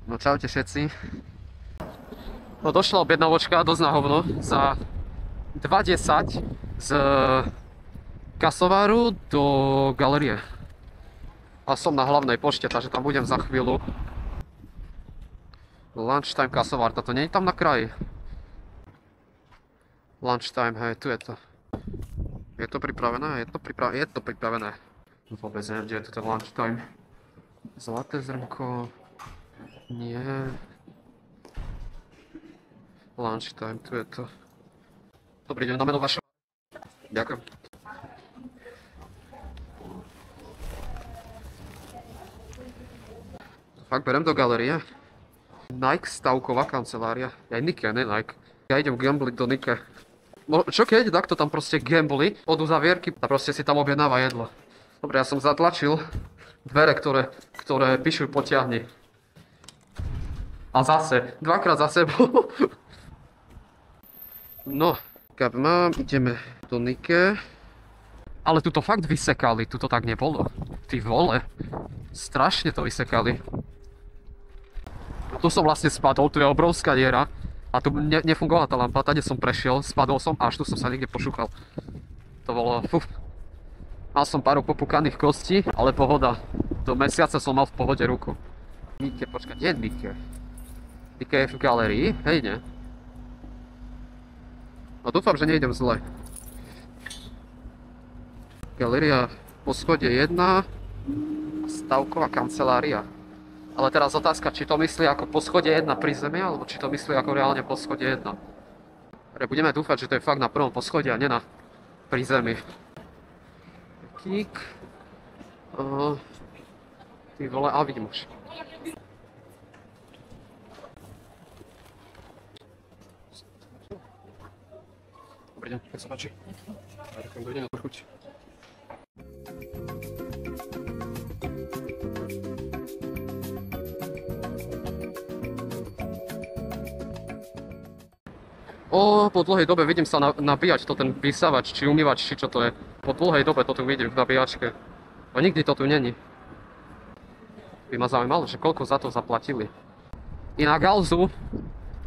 No čaute všetci. No došla objednavočka dosť na hovno za 2,10 z kasováru do galerie. A som na hlavnej pošte, takže tam budem za chvíľu. Lunchtime kasovár, toto nie je tam na kraji. Lunchtime, hej, tu je to. Je to pripravené? Je to pripravené. Vôbec neviem, kde je to ten lunchtime. Zlaté zrnko. Nie. Lunchtime, tu je to. Dobrý deň, na meno vaše. Ďakujem. Fakt berem do galerie. Nike stavková kancelária. Ja Nike, ne Nike. Ja idem gambliť do Nike. Čo keď takto tam proste gambli od uzavierky a proste si tam objednáva jedlo. Dobre, ja som zatlačil dvere, ktoré píšu potiahni. A zase, dvakrát za sebou. No, keď mám, ideme do Nike. Ale tuto fakt vysekali, tuto tak nebolo. Ty vole, strašne to vysekali. Tu som vlastne spadol, tu je obrovská diera. A tu nefungovala tá lampa, tady som prešiel, spadol som a až tu som sa niekde pošúchal. To bolo, fuf. Mal som pár popúkaných kostí, ale pohoda. Do mesiaca som mal v pohode ruku. Nike, počkaj, kde je Nike? Nike je v galerii, hej ne? No dúfam, že nejdem zle. Galeria po schode 1, stavková kancelária. Ale teraz otázka, či to myslí ako po schode 1 pri zemi, alebo či to myslí ako reálne po schode 1. Budeme dúfať, že to je fakt na prvom poschodí a nie na pri zemi. Kík. Ty vole, a vidím už. Dobrý deň, nech sa páči. Ďakujem, dovidenia, chuť. Po dlhej dobe vidím sa nabíjať to ten vysávač, či umývač, či čo to je. Po dlhej dobe to tu vidím v nabíjačke. A nikdy to tu není. By ma zaujímalo, že koľko za to zaplatili. Inak Alzu,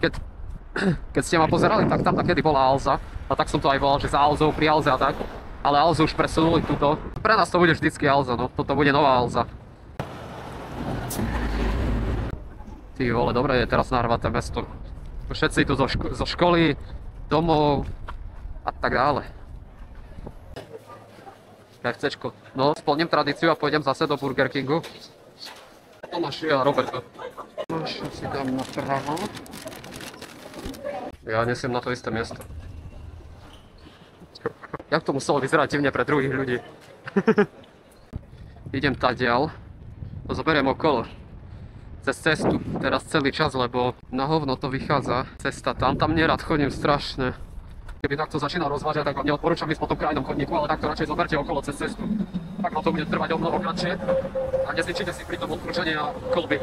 keď ste ma pozerali, tak tam takedy bola Alza. A tak som to aj volal, že za Alzou, pri Alze a tak. Ale Alzu už presunuli túto. Pre nás to bude vždycky Alza, no. Toto bude nová Alza. Ty vole, dobre je teraz narvaté mesto. Všetci tu zo školy, domov a tak dále. KFCčko. No, splním tradíciu a pôjdem zase do Burger Kingu. Tomáš a Roberto. Tomáš si dám napravo. Ja nesiem na to isté miesto. Jak to muselo vyzerať divne pre druhých ľudí. Idem tadiaľ. To zoberiem okolo. Cez cestu, teraz celý čas, lebo na hovno to vychádza. Cesta tam nerad chodím strašne. Keby takto začína rozvážať, tak vám neodporúčam ísť po tom krajnom chodníku, ale takto radšej zoberte okolo cez cestu. Tak vám to bude trvať o mnoho kratšie a nezničíte si pri tom odkrúčenie a kolby.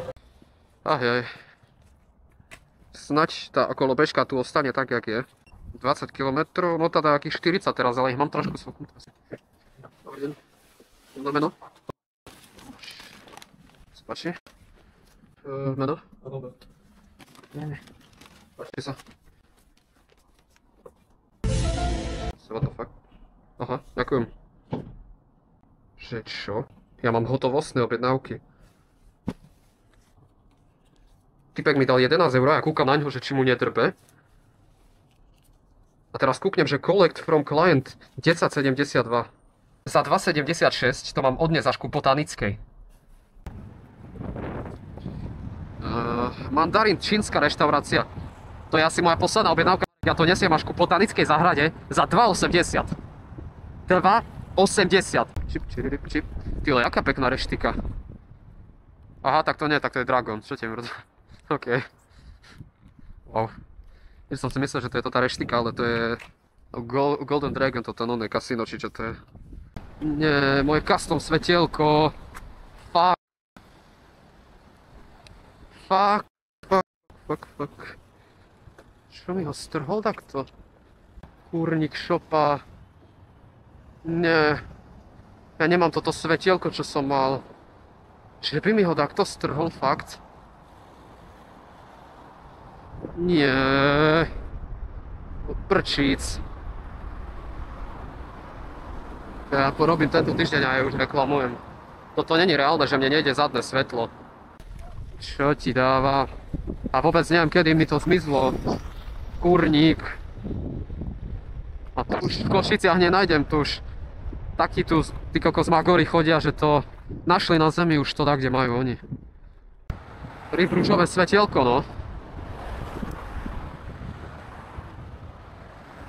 Ahjaj. Snaď tá okolobežka tu ostane tak, jak je. 20 km, no teda akých 40 teraz, ale ich mám trošku svoknuté. Dobrý deň. Meno? Spáči? Meno? Robert. Nie. Páčte sa. What the fuck? Aha, ďakujem. Že čo? Ja mám hotovostné objednávky. Typek mi dal 11 € a ja kúkam na ňo, že či mu nedrbe. A teraz kúknem, že collect from client 1072. Za 2,76 to mám odniesť až ku Botanickej. Mandarín, čínska reštaurácia. To je asi moja posledná objednávka. Ja to nesiem až ku Botanickej záhrade za 2,80. 2,80. Čip. Tyhle, jaká pekná reštika. Aha, tak to nie, tak to je Dragon. Čo ti mrzí? OK. Wow. Ja som si myslel, že to je to tá reštika, ale to je Golden Dragon, toto nové kasino, či čo to je. Nie, moje custom svetielko. Fuck. Čo mi ho strhol takto? Kúrnik šopa. Nie. Ja nemám toto svetielko, čo som mal. Že by mi ho takto strhol, fakt. Nie. Prčíc. Ja porobím tento týždeň a ja už reklamujem. Toto není reálne, že mne nejde zadné svetlo. Čo ti dáva? A vôbec neviem, kedy mi to zmizlo. Kurník. A to už v Košiciach nenájdem, tu už takí tu, tí kokos magori chodia, že to našli na zemi už to tak, kde majú oni. Rýbružové svetielko, no.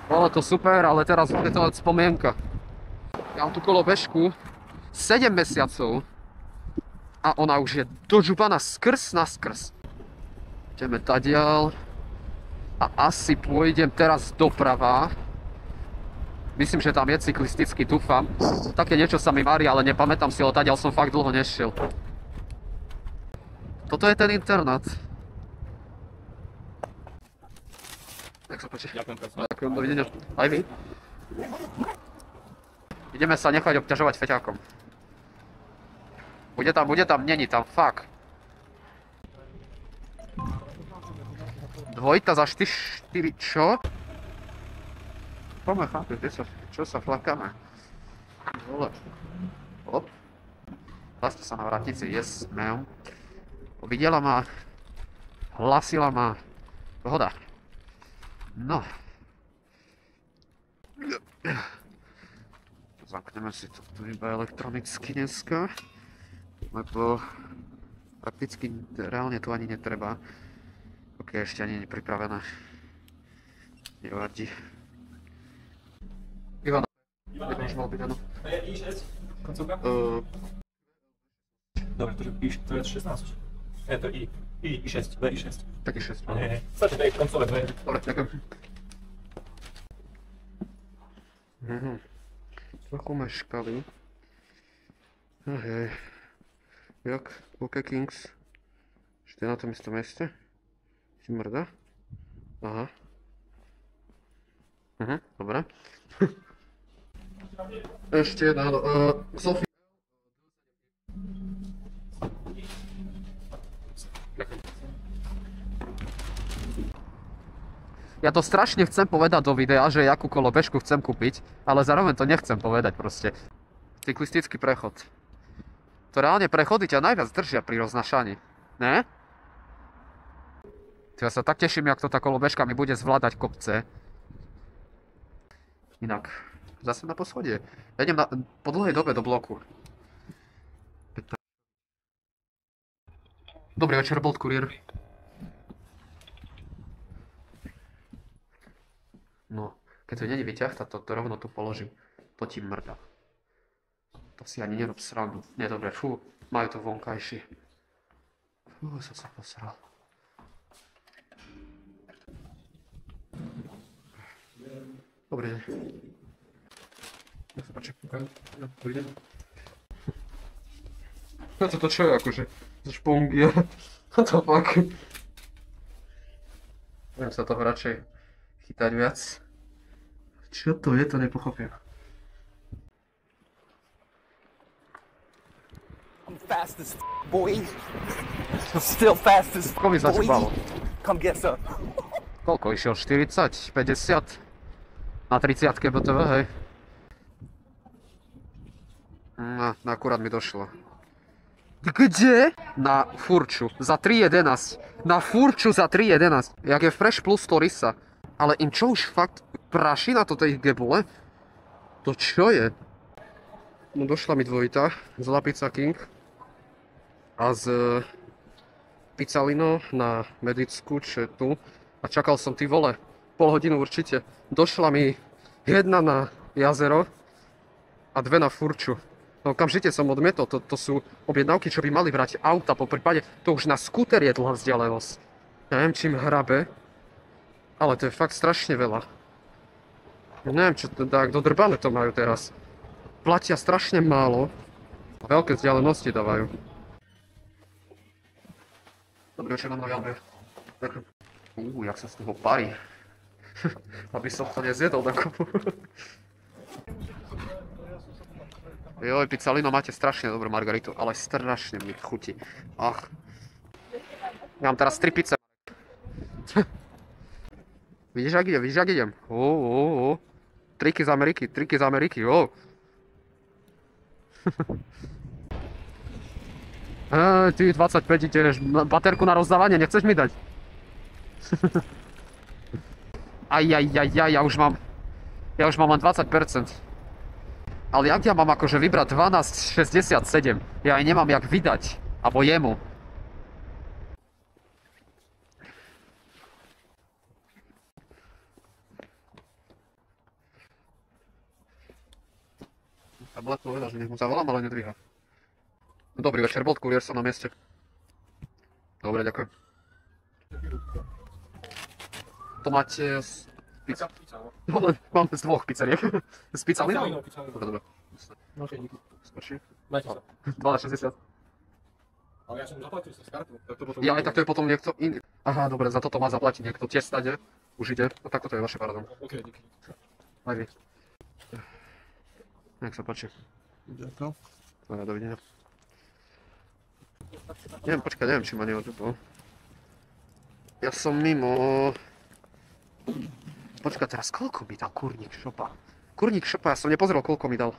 Bolo to super, ale teraz je to len spomienka. Ja mám tu kolobežku 7 mesiacov a ona už je dožupaná skrz na skrz. Ideme tadiaľ a asi pôjdem teraz doprava. Myslím, že tam je cyklistický, dúfam. Také niečo sa mi mári, ale nepamätám si, ale tadiaľ som fakt dlho nešiel. Toto je ten internát. Nech sa páči. Ďakujem, dovidenia. Aj vy. Ideme sa nechať obťažovať feťákom. Bude tam, není tam, fuck. Dvojita za 4, čo? Poďme, chápem, čo sa flakáme? Dole. Hop. Zaste sa na vratnici, yes, ma'am. Videla ma, hlasila ma, pohoda. No. Zamkneme si to tu iba elektronicky dneska, lebo prakticky reálne tu ani netreba. Ok, ešte ani nie je pripravené. Nevadí. Ivan, už mal byť, áno. To je I6? Koncovka? Dobre, to je 16. Je to I6, to je I6. Taký 6. Stačí, to je koncové, to je. Dobre, ďakujem. Trochu meškali. Hej. Jak? OK Kings. Ešte na tom istom mieste? Si mrdá? Aha. Dobre. Ešte jedna, Sofie. Ja to strašne chcem povedať do videa, že jakú kolobežku chcem kúpiť, ale zároveň to nechcem povedať proste. Cyklistický prechod. To reálne prechody ťa najviac držia pri roznašaní, ne? Ja sa tak teším, jak to tá kolobežka mi bude zvládať kopce. Inak, zase na poschodie. Ja idem po dlhej dobe do bloku. Dobrý večer, Bolt Courier. No, keď to není vyťah, to rovno tu položím. To ti mrdá. To si ani nerob srandu. Nie, dobre, fú, majú to vonkajšie. Fú, som sa posral. Dobrý deň. Nech sa páči. Dobrý deň. To čo je akože? To špongia. What the fuck? Budem sa toho radšej chytať viac. Čo to je, to nepochopím. I'm fast as boy. I'm still fast as Koľko mi začúbalo? Come get some. Koľko išiel? 40? 50? Na 30-ke BTV, hej. No, akurát mi došlo. Kde? Na Furču. Za 3,11. Na Furču za 3,11. Jak je Fresh plus Torisa. Ale im čo už fakt praší na to tej gebule? To čo je? No došla mi dvojita. Zlá Pizza King. A z Pizzalino na Medicku, čo je tu. A čakal som, ty vole, pol hodinu určite. Došla mi jedna na jazero a dve na Furču. No okamžite som odmietol, to sú objednávky, čo by mali brať auta, po prípade to už na skúter je dlhá vzdialenosť. Ja neviem, čím hrabe, ale to je fakt strašne veľa. Neviem, čo to dá, kto drbané to majú teraz. Platia strašne málo a veľké vzdialenosti dávajú. Dobrý večer, mám Jan B. Jak sa z toho parí. Aby som to nezjedol na kopu. Joj, Pizzalino, máte strašne dobrú margaritu, ale strašne mi chutí. Ach. Ja mám teraz 3 pizze. Vidíš, jak idem. Triky z Ameriky, Ty 25 ideš, baterku na rozdávanie, nechceš mi dať? Ja už mám len 20%. Ale jak ja mám akože vybrať 12,67? Ja aj nemám jak vydať. Abo jemu. A Bolt povedal, že nech mu zavolám, ale nedvíha. Dobrý večer, Bolt, kuriér som na mieste. Dobre, ďakujem. To máte... Pizza? No, mám z dvoch pizzeriek. S pizzalinou? Dobre. No okej, díky. Stačí? Majte sa. 12,60. Ale ja som zaplatil z kartu. Tak to potom... Ja aj tak to je potom niekto iný. Aha, dobre, za toto má zaplatiť niekto. Tiež stade. Už ide. No tak toto je vaše, pardon. Okej, díky. Aj vy. Nech sa páči. Ďakujem. Dovidenia. Neviem, či ma neodjebol. Ja som mimo... Počkaj, teraz koľko mi dal kurník šopa? Kurník šopa, ja som nepozrel, koľko mi dal.